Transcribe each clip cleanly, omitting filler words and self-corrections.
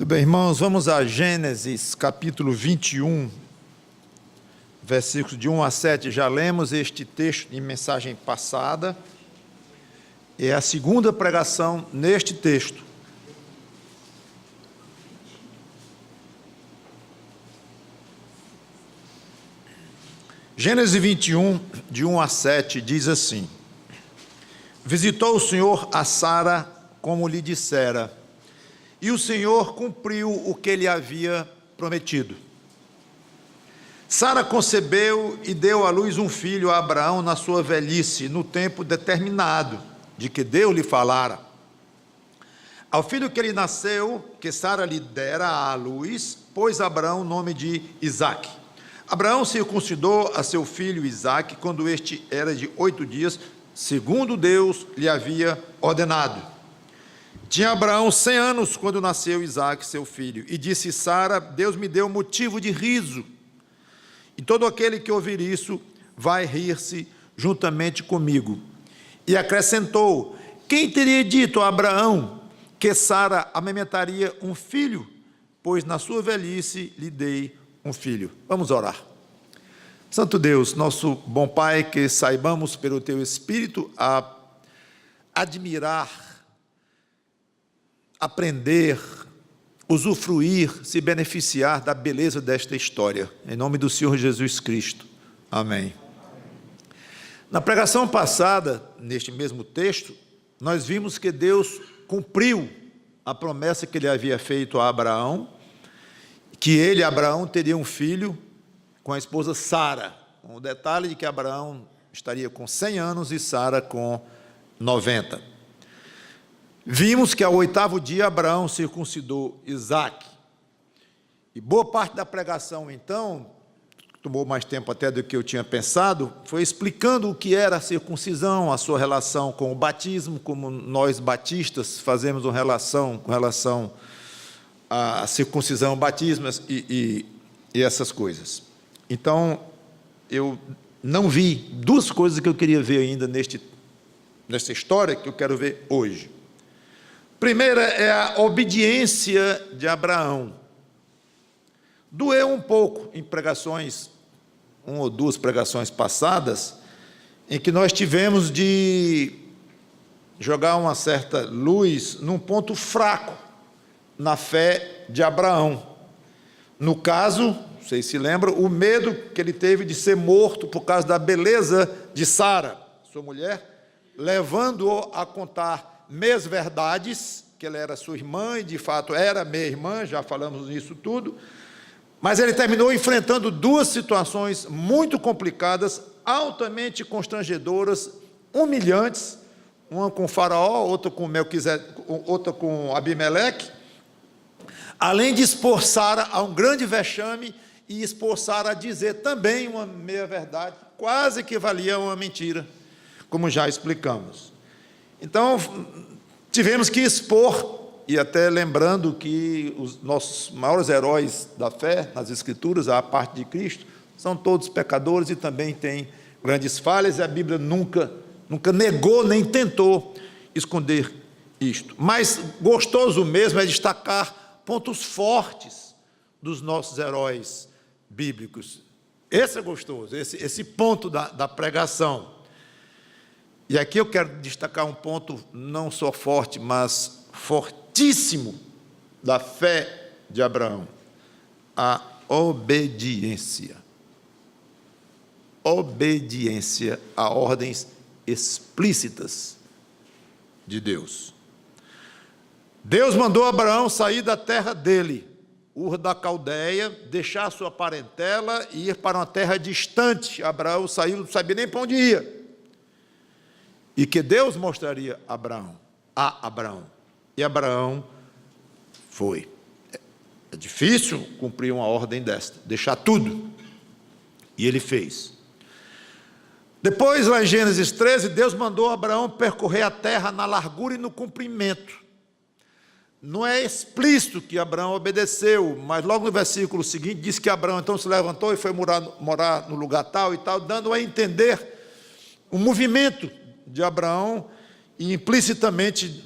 Bem, irmãos, vamos a Gênesis capítulo 21, versículos de 1 a 7. Já lemos este texto em mensagem passada. É a segunda pregação neste texto. Gênesis 21, de 1 a 7, diz assim: Visitou o Senhor a Sara como lhe dissera, e o Senhor cumpriu o que lhe havia prometido. Sara concebeu e deu à luz um filho a Abraão na sua velhice, no tempo determinado, de que Deus lhe falara. Ao filho que lhe nasceu, que Sara lhe dera à luz, pôs Abraão o nome de Isaque. Abraão circuncidou a seu filho Isaque, quando este era de 8 dias, segundo Deus lhe havia ordenado. Tinha Abraão 100 anos quando nasceu Isaque, seu filho, e disse Sara: Deus me deu motivo de riso, e todo aquele que ouvir isso vai rir-se juntamente comigo. E acrescentou: quem teria dito a Abraão que Sara amamentaria um filho? Pois na sua velhice lhe dei um filho. Vamos orar. Santo Deus, nosso bom Pai, que saibamos pelo Teu Espírito a admirar, aprender, usufruir, se beneficiar da beleza desta história. Em nome do Senhor Jesus Cristo. Amém. Na pregação passada, neste mesmo texto, nós vimos que Deus cumpriu a promessa que ele havia feito a Abraão, que ele, Abraão, teria um filho com a esposa Sara, com o detalhe de que Abraão estaria com 100 anos e Sara com 90. Vimos que ao 8º dia Abraão circuncidou Isaque. E boa parte da pregação, então, tomou mais tempo até do que eu tinha pensado, foi explicando o que era a circuncisão, a sua relação com o batismo, como nós batistas fazemos uma relação com relação à circuncisão, batismo e essas coisas. Então, eu não vi duas coisas que eu queria ver ainda nesta história, que eu quero ver hoje. Primeira é a obediência de Abraão. Doeu um pouco em pregações, uma ou duas pregações passadas, em que nós tivemos de jogar uma certa luz num ponto fraco na fé de Abraão. No caso, vocês se lembram, o medo que ele teve de ser morto por causa da beleza de Sara, sua mulher, levando-o a contar meias verdades, que ela era sua irmã, e de fato era meia irmã, já falamos nisso tudo, mas ele terminou enfrentando duas situações muito complicadas, altamente constrangedoras, humilhantes, uma com Faraó, outra com outra com Abimeleque, além de expor Sara a um grande vexame e expor Sara a dizer também uma meia verdade, quase que valia uma mentira, como já explicamos. Então, tivemos que expor, e até lembrando que os nossos maiores heróis da fé, nas Escrituras, a parte de Cristo, são todos pecadores e também têm grandes falhas, e a Bíblia nunca negou, nem tentou esconder isto. Mas gostoso mesmo é destacar pontos fortes dos nossos heróis bíblicos. Esse é gostoso, esse ponto da pregação. E aqui eu quero destacar um ponto não só forte, mas fortíssimo da fé de Abraão: a obediência. Obediência a ordens explícitas de Deus. Deus mandou Abraão sair da terra dele, Ur da Caldeia, deixar sua parentela e ir para uma terra distante. Abraão saiu, não sabia nem para onde ia. E que Deus mostraria a Abraão. E Abraão foi. É difícil cumprir uma ordem desta, deixar tudo. E ele fez. Depois, lá em Gênesis 13, Deus mandou Abraão percorrer a terra na largura e no comprimento. Não é explícito que Abraão obedeceu, mas logo no versículo seguinte diz que Abraão então se levantou e foi morar no lugar tal e tal, dando a entender o movimento de Abraão e implicitamente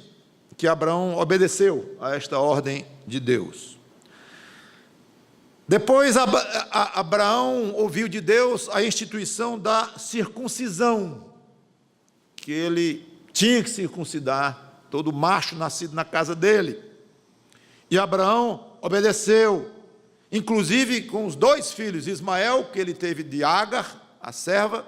que Abraão obedeceu a esta ordem de Deus. Depois Abraão ouviu de Deus a instituição da circuncisão, que ele tinha que circuncidar todo macho nascido na casa dele. E Abraão obedeceu, inclusive com os 2 filhos, Ismael, que ele teve de Agar, a serva,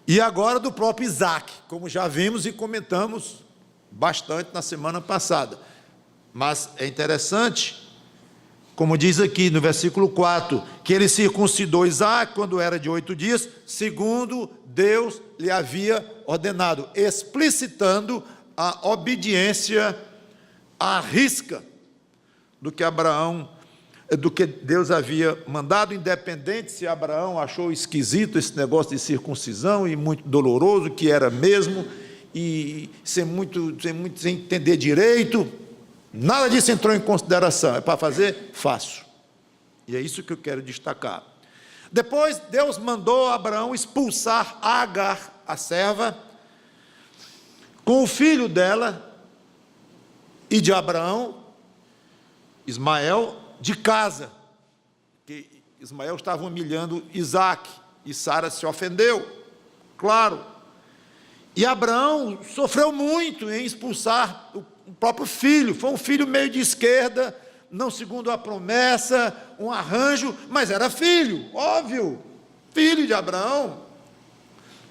e agora do próprio Isaque, como já vimos e comentamos bastante na semana passada. Mas é interessante, como diz aqui no versículo 4, que ele circuncidou Isaque quando era de 8 dias, segundo Deus lhe havia ordenado, explicitando a obediência à risca do que Deus havia mandado, independente se Abraão achou esquisito esse negócio de circuncisão e muito doloroso, que era mesmo, e sem entender direito, nada disso entrou em consideração. É para fazer? Faço. E é isso que eu quero destacar. Depois Deus mandou Abraão expulsar Agar, a serva, com o filho dela e de Abraão, Ismael, de casa, que Ismael estava humilhando Isaque, e Sara se ofendeu, claro. E Abraão sofreu muito em expulsar o próprio filho. Foi um filho meio de esquerda, não segundo a promessa, um arranjo, mas era filho, óbvio, filho de Abraão,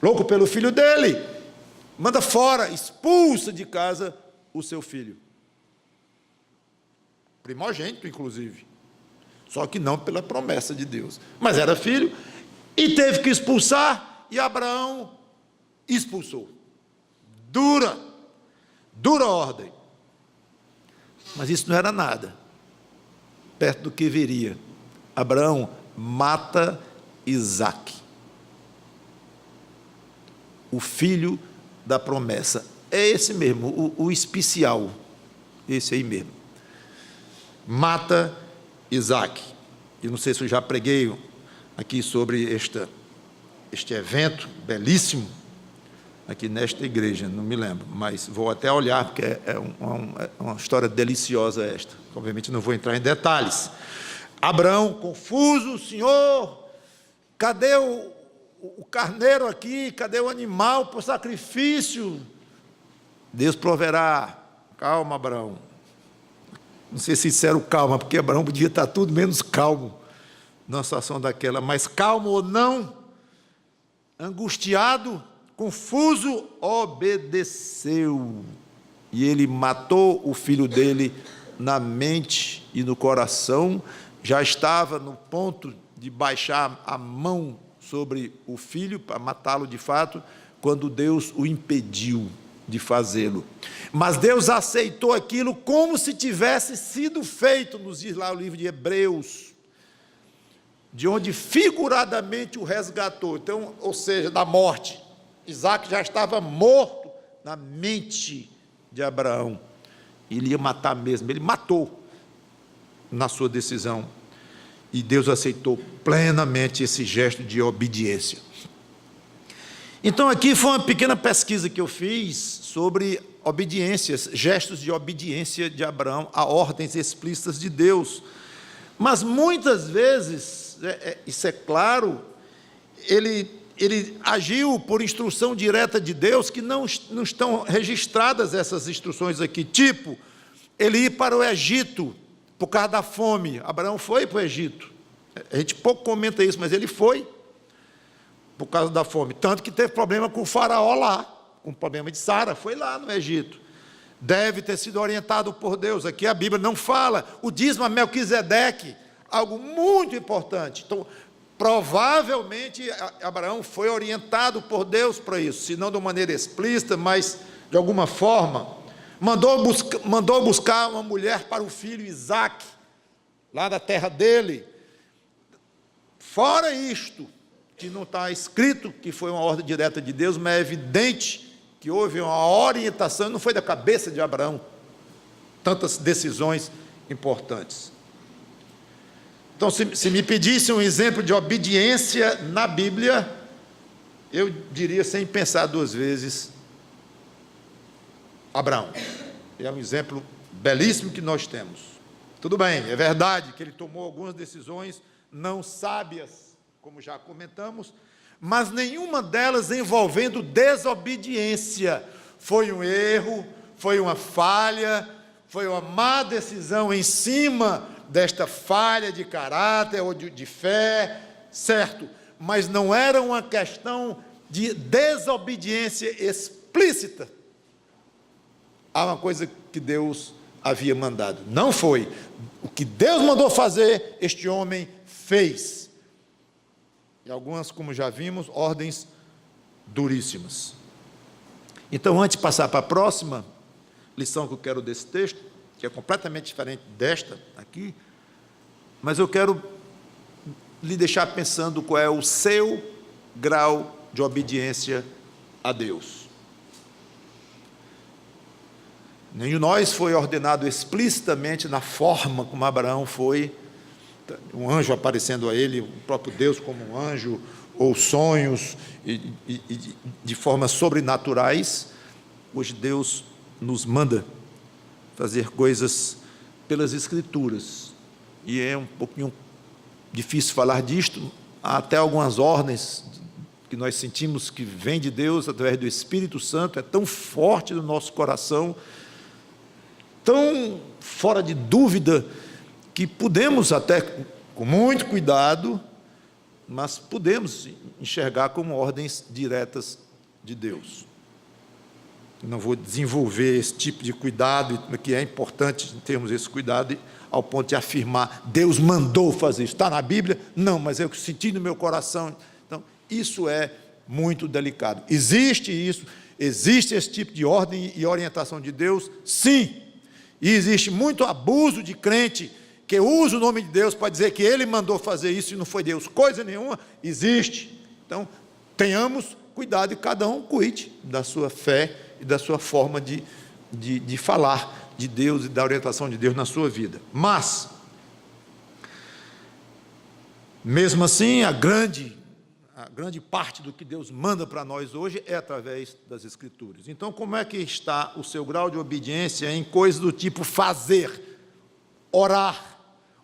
louco pelo filho dele, manda fora, expulsa de casa o seu filho, primogênito inclusive, só que não pela promessa de Deus, mas era filho, e teve que expulsar, e Abraão expulsou. Dura ordem, mas isso não era nada, perto do que viria. Abraão mata Isaque, o filho da promessa, é esse mesmo, o especial, esse aí mesmo, mata Isaque. Eu não sei se eu já preguei aqui sobre este evento belíssimo, aqui nesta igreja, não me lembro, mas vou até olhar, porque é uma história deliciosa esta, obviamente não vou entrar em detalhes. Abraão, confuso, Senhor, cadê o carneiro aqui, cadê o animal para o sacrifício? Deus proverá. Calma, Abraão. Não sei se disseram calma, porque Abraão podia estar tudo menos calmo numa situação daquela, mas calmo ou não, angustiado, confuso, obedeceu, e ele matou o filho dele na mente e no coração, já estava no ponto de baixar a mão sobre o filho, para matá-lo de fato, quando Deus o impediu de fazê-lo. Mas Deus aceitou aquilo como se tivesse sido feito, nos diz lá o livro de Hebreus, de onde figuradamente o resgatou, então, ou seja, da morte. Isaque já estava morto na mente de Abraão, ele ia matar mesmo, ele matou na sua decisão, e Deus aceitou plenamente esse gesto de obediência. Então aqui foi uma pequena pesquisa que eu fiz sobre obediências, gestos de obediência de Abraão a ordens explícitas de Deus, mas muitas vezes, isso é claro, ele agiu por instrução direta de Deus, que não estão registradas essas instruções aqui, tipo, ele ir para o Egito, por causa da fome. Abraão foi para o Egito, a gente pouco comenta isso, mas ele foi, por causa da fome, tanto que teve problema com o faraó lá, com o problema de Sara, foi lá no Egito, deve ter sido orientado por Deus. Aqui a Bíblia não fala, o dízimo a Melquisedeque, algo muito importante. Então, provavelmente Abraão foi orientado por Deus para isso, se não de maneira explícita, mas de alguma forma, mandou buscar uma mulher para o filho Isaque, lá da terra dele. Fora isto, que não está escrito que foi uma ordem direta de Deus, mas é evidente que houve uma orientação, não foi da cabeça de Abraão, tantas decisões importantes. Então, se me pedisse um exemplo de obediência na Bíblia, eu diria, sem pensar duas vezes, Abraão. É um exemplo belíssimo que nós temos. Tudo bem, é verdade que ele tomou algumas decisões não sábias, como já comentamos, mas nenhuma delas envolvendo desobediência. Foi um erro, foi uma falha, foi uma má decisão em cima desta falha de caráter ou de fé, certo? Mas não era uma questão de desobediência explícita. Há uma coisa que Deus havia mandado. Não foi. O que Deus mandou fazer, este homem fez. E algumas, como já vimos, ordens duríssimas. Então, antes de passar para a próxima lição que eu quero desse texto, que é completamente diferente desta aqui, mas eu quero lhe deixar pensando qual é o seu grau de obediência a Deus. Nenhum de nós foi ordenado explicitamente na forma como Abraão foi, um anjo aparecendo a ele, o próprio Deus como um anjo, ou sonhos de formas sobrenaturais. Hoje Deus nos manda fazer coisas pelas Escrituras, e é um pouquinho difícil falar disto. Há até algumas ordens que nós sentimos que vêm de Deus através do Espírito Santo, é tão forte no nosso coração, tão fora de dúvida, que podemos até, com muito cuidado, mas podemos enxergar como ordens diretas de Deus. Não vou desenvolver esse tipo de cuidado, que é importante termos esse cuidado, ao ponto de afirmar, Deus mandou fazer isso. Está na Bíblia? Não, mas eu senti no meu coração. Então, isso é muito delicado. Existe isso, existe esse tipo de ordem e orientação de Deus? Sim. E existe muito abuso de crente que usa o nome de Deus para dizer que ele mandou fazer isso e não foi Deus. Coisa nenhuma existe. Então, tenhamos cuidado e cada um cuide da sua fé e da sua forma de falar de Deus e da orientação de Deus na sua vida. Mas, mesmo assim, a grande parte do que Deus manda para nós hoje é através das Escrituras. Então, como é que está o seu grau de obediência em coisas do tipo fazer, orar,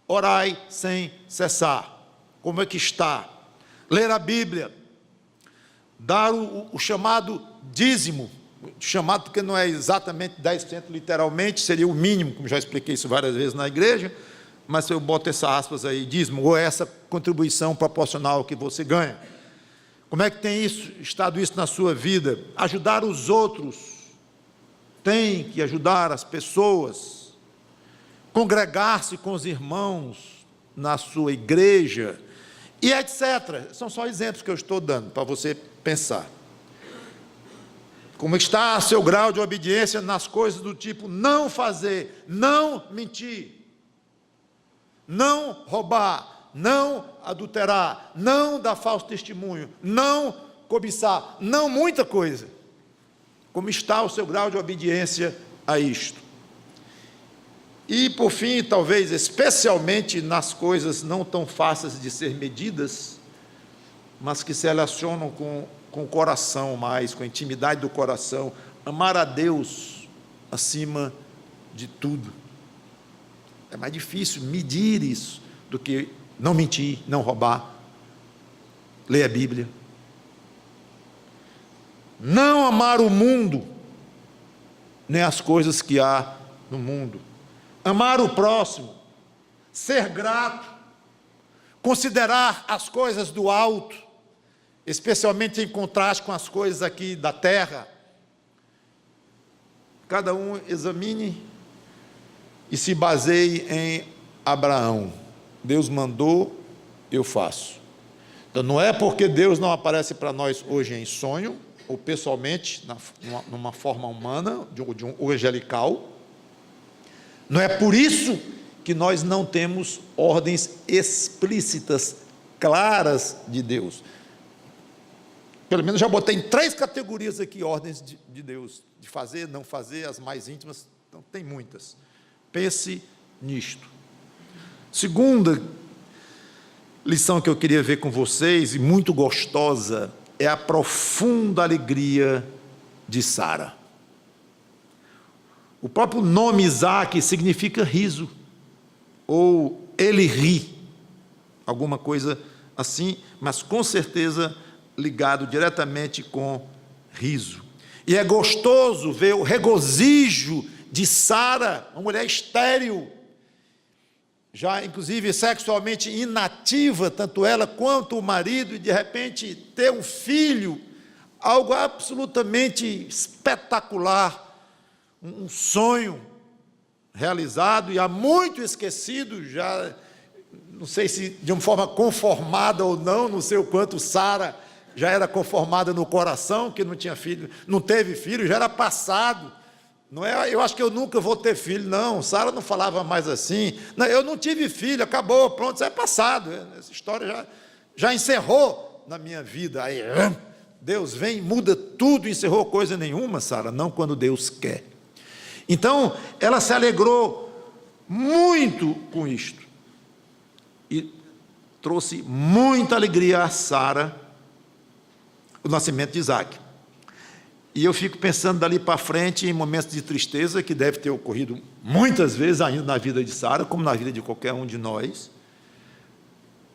orai sem cessar? Como é que está? Ler a Bíblia, dar o chamado dízimo, chamado porque não é exatamente 10% literalmente, seria o mínimo, como já expliquei isso várias vezes na igreja, mas eu boto essa aspas aí, dízimo, ou essa contribuição proporcional que você ganha. Como é que tem estado isso na sua vida? Ajudar os outros, tem que ajudar as pessoas, congregar-se com os irmãos na sua igreja, e etc. São só exemplos que eu estou dando para você pensar. Como está seu grau de obediência nas coisas do tipo não fazer, não mentir, não roubar, não adulterar, não dar falso testemunho, não cobiçar, não muita coisa. Como está o seu grau de obediência a isto? E por fim, talvez especialmente nas coisas não tão fáceis de ser medidas, mas que se relacionam com o coração mais, com a intimidade do coração, amar a Deus acima de tudo. É mais difícil medir isso do que não mentir, não roubar, ler a Bíblia. Não amar o mundo, nem as coisas que há no mundo. Amar o próximo, ser grato, considerar as coisas do alto, especialmente em contraste com as coisas aqui da terra. Cada um examine e se baseie em Abraão. Deus mandou, eu faço. Então não é porque Deus não aparece para nós hoje em sonho, ou pessoalmente, numa forma humana, de um angelical, não é por isso que nós não temos ordens explícitas, claras de Deus. Pelo menos já botei em 3 categorias aqui, ordens de Deus, de fazer, não fazer, as mais íntimas, então tem muitas. Pense nisto. Segunda lição que eu queria ver com vocês, e muito gostosa, é a profunda alegria de Sara. O próprio nome Isaac significa riso, ou ele ri, alguma coisa assim, mas com certeza ligado diretamente com riso. E é gostoso ver o regozijo de Sara, uma mulher estéril, já inclusive sexualmente inativa, tanto ela quanto o marido, e de repente ter um filho, algo absolutamente espetacular, um sonho realizado e há muito esquecido, já não sei se de uma forma conformada ou não sei o quanto Sara já era conformada no coração, que não tinha filho, não teve filho, já era passado. Não é, eu acho que eu nunca vou ter filho, não. Sara não falava mais assim. Não, eu não tive filho, acabou, pronto, isso é passado. Essa história já encerrou na minha vida. Aí Deus vem, muda tudo, encerrou coisa nenhuma, Sara, não quando Deus quer. Então, ela se alegrou muito com isto. E trouxe muita alegria a Sara o nascimento de Isaac. E eu fico pensando dali para frente em momentos de tristeza que deve ter ocorrido muitas vezes ainda na vida de Sara, como na vida de qualquer um de nós.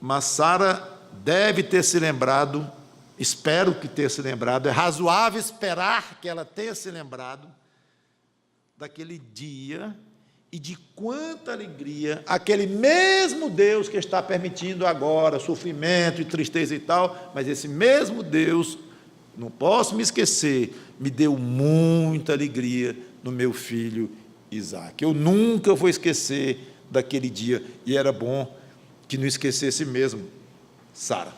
Mas Sara deve ter se lembrado, espero que tenha se lembrado, é razoável esperar que ela tenha se lembrado daquele dia e de quanta alegria aquele mesmo Deus que está permitindo agora sofrimento e tristeza e tal, mas esse mesmo Deus, não posso me esquecer, me deu muita alegria no meu filho Isaac. Eu nunca vou esquecer daquele dia, e era bom que não esquecesse mesmo Sara.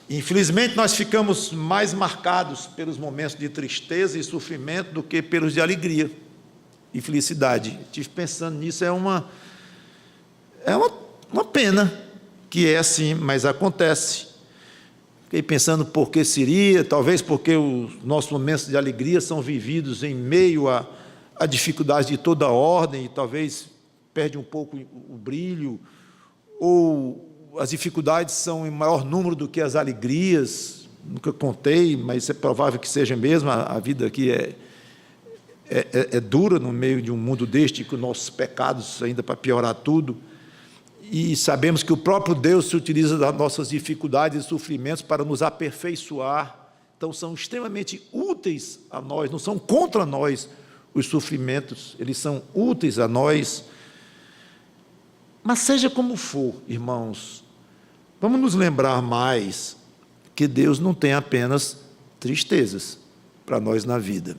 Infelizmente, nós ficamos mais marcados pelos momentos de tristeza e sofrimento do que pelos de alegria e felicidade. Estive pensando nisso, é uma pena que é assim, mas acontece. Fiquei pensando por que seria, talvez porque os nossos momentos de alegria são vividos em meio a dificuldades de toda ordem, e talvez perde um pouco o brilho, ou as dificuldades são em maior número do que as alegrias. Nunca contei, mas é provável que seja mesmo. A vida aqui é dura no meio de um mundo deste, com nossos pecados ainda para piorar tudo. E sabemos que o próprio Deus se utiliza das nossas dificuldades e sofrimentos para nos aperfeiçoar. Então, são extremamente úteis a nós, não são contra nós os sofrimentos, eles são úteis a nós. Mas seja como for, irmãos, vamos nos lembrar mais que Deus não tem apenas tristezas para nós na vida.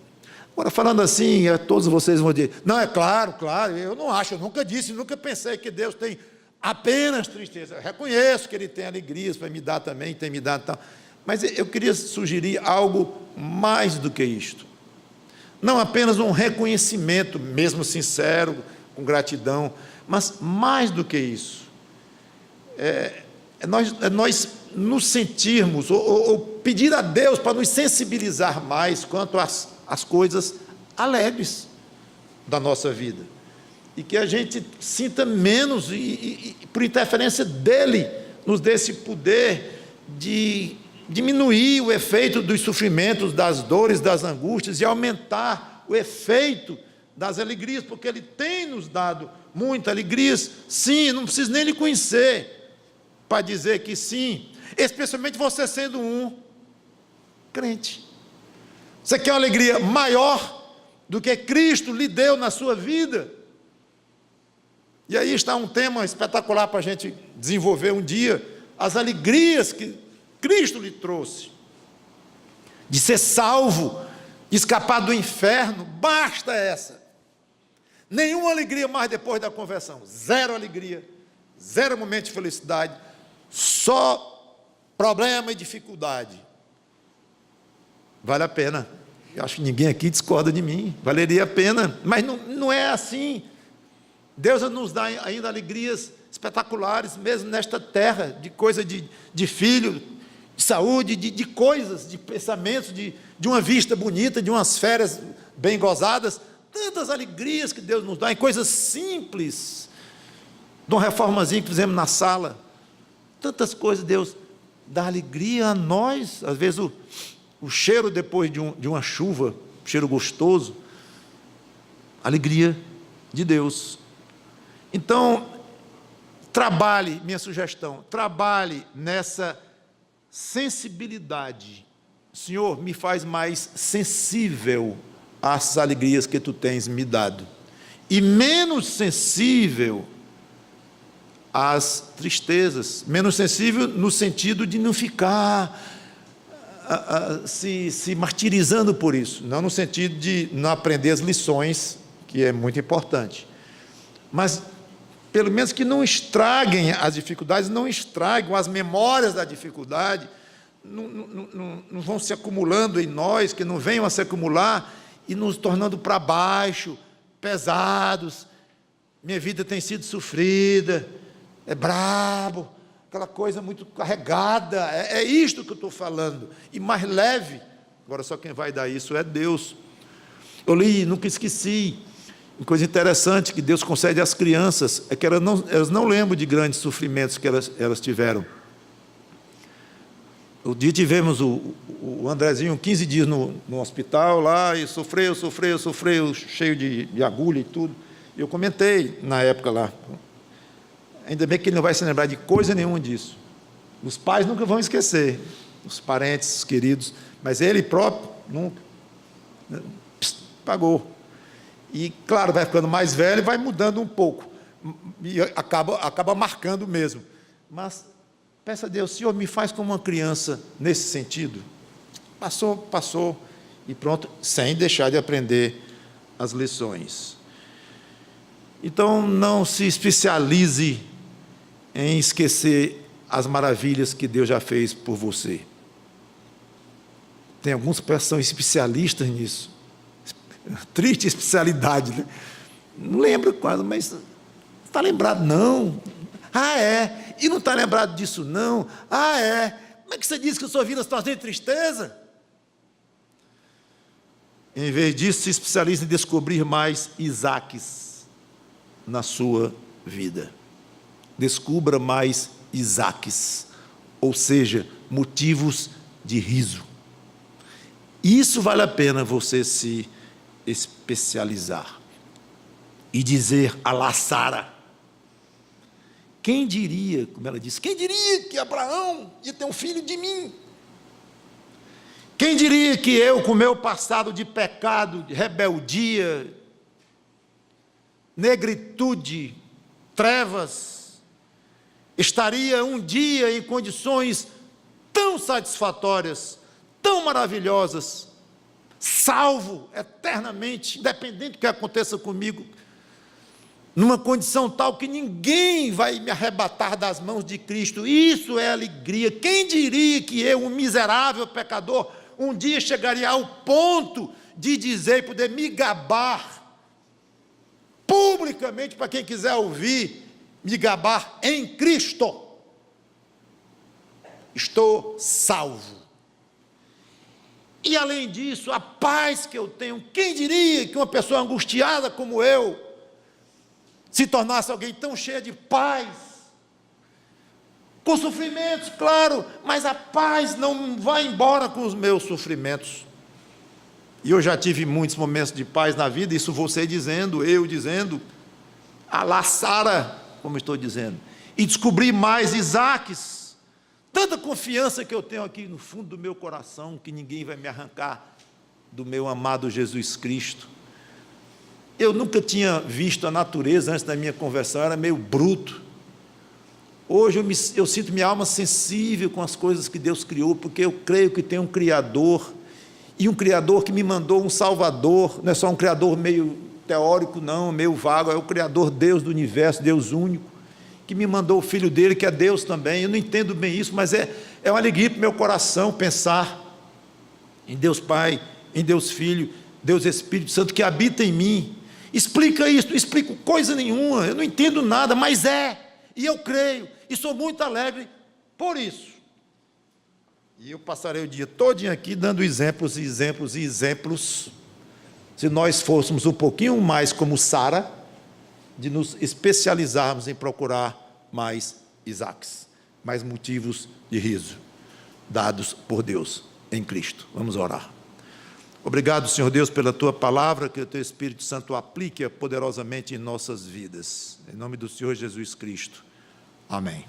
Agora, falando assim, todos vocês vão dizer, não, é claro, eu não acho, eu nunca disse, nunca pensei que Deus tem apenas tristeza. Eu reconheço que Ele tem alegrias para me dar também, tem me dado tal. Mas eu queria sugerir algo mais do que isto. Não apenas um reconhecimento, mesmo sincero, com gratidão, mas mais do que isso. Nós nos sentirmos, ou pedir a Deus para nos sensibilizar mais quanto às coisas alegres da nossa vida. E que a gente sinta menos, e por interferência dEle, nos dê esse poder de diminuir o efeito dos sofrimentos, das dores, das angústias, e aumentar o efeito das alegrias, porque Ele tem nos dado muitas alegrias. Sim, não preciso nem lhe conhecer para dizer que sim, especialmente você sendo um crente. Você quer uma alegria maior do que Cristo lhe deu na sua vida? E aí está um tema espetacular para a gente desenvolver um dia, as alegrias que Cristo lhe trouxe, de ser salvo, de escapar do inferno. Basta essa, nenhuma alegria mais depois da conversão, zero alegria, zero momento de felicidade, só problema e dificuldade. Vale a pena, eu acho que ninguém aqui discorda de mim, valeria a pena, mas não é assim. Deus nos dá ainda alegrias espetaculares, mesmo nesta terra, de coisa de filho, de saúde, de coisas, de pensamentos, de uma vista bonita, de umas férias bem gozadas, tantas alegrias que Deus nos dá, em coisas simples, de uma reformazinha que fizemos na sala, tantas coisas. Deus dá alegria a nós, às vezes o cheiro depois de uma chuva, cheiro gostoso, Alegria de Deus. Então, trabalhe, minha sugestão, trabalhe nessa sensibilidade. Senhor, me faz mais sensível às alegrias que tu tens me dado, e menos sensível às tristezas, menos sensível no sentido de não ficar se martirizando por isso, não no sentido de não aprender as lições, que é muito importante, mas pelo menos que não estraguem as dificuldades, não estragam as memórias da dificuldade, não vão se acumulando em nós, que não venham a se acumular e nos tornando para baixo, pesados. Minha vida tem sido sofrida, é brabo, aquela coisa muito carregada, é isto que eu estou falando, e mais leve. Agora só quem vai dar isso é Deus. Eu li, nunca esqueci, uma coisa interessante que Deus concede às crianças, é que elas não lembram de grandes sofrimentos que elas tiveram. O dia tivemos o Andrezinho 15 dias no hospital lá, e sofreu, cheio de agulha e tudo. Eu comentei na época lá, ainda bem que ele não vai se lembrar de coisa nenhuma disso. Os pais nunca vão esquecer, os parentes, os queridos, mas ele próprio nunca. Pagou. E, claro, vai ficando mais velho e vai mudando um pouco, e acaba marcando mesmo. Mas peça a Deus, Senhor, me faz como uma criança nesse sentido. Passou, e pronto, sem deixar de aprender as lições. Então, não se especialize em esquecer as maravilhas que Deus já fez por você. Tem alguns que são especialistas nisso. Triste especialidade, né? Não lembro quase, mas não está lembrado, não. Ah, é? E não está lembrado disso, não? Ah, é? Como é que você diz que a sua vida está em tristeza? Em vez disso, se especialize em descobrir mais Isaques na sua vida. Descubra mais Isaques, ou seja, motivos de riso. Isso vale a pena você se especializar e dizer a lá Sara. Quem diria, como ela disse, quem diria que Abraão ia ter um filho de mim? Quem diria que eu, com meu passado de pecado, de rebeldia, negritude, trevas, estaria um dia em condições tão satisfatórias, tão maravilhosas, salvo eternamente, independente do que aconteça comigo, numa condição tal que ninguém vai me arrebatar das mãos de Cristo. Isso é alegria. Quem diria que eu, um miserável pecador, um dia chegaria ao ponto de dizer e poder me gabar publicamente, para quem quiser ouvir, me gabar em Cristo. Estou salvo. E além disso, a paz que eu tenho, quem diria que uma pessoa angustiada como eu se tornasse alguém tão cheia de paz, com sofrimentos, claro, mas a paz não vai embora com os meus sofrimentos. E eu já tive muitos momentos de paz na vida, isso você dizendo, eu dizendo, a lá Sara, como estou dizendo, e descobri mais Isaques, tanta confiança que eu tenho aqui no fundo do meu coração, que ninguém vai me arrancar do meu amado Jesus Cristo. Eu nunca tinha visto a natureza antes da minha conversão, eu era meio bruto. Hoje eu sinto minha alma sensível com as coisas que Deus criou, porque eu creio que tem um Criador, e um Criador que me mandou um Salvador, não é só um Criador meio teórico não, meio vago, é o Criador Deus do universo, Deus único, que me mandou o Filho dele, que é Deus também. Eu não entendo bem isso, mas é uma alegria para o meu coração pensar em Deus Pai, em Deus Filho, Deus Espírito Santo, que habita em mim. Explica isso, não explico coisa nenhuma, eu não entendo nada, mas e eu creio, e sou muito alegre por isso. E eu passarei o dia todinho aqui dando exemplos, se nós fôssemos um pouquinho mais como Sara, de nos especializarmos em procurar mais Isaques, mais motivos de riso, dados por Deus em Cristo. Vamos orar. Obrigado, Senhor Deus, pela tua palavra, que o teu Espírito Santo aplique poderosamente em nossas vidas. Em nome do Senhor Jesus Cristo. Amém.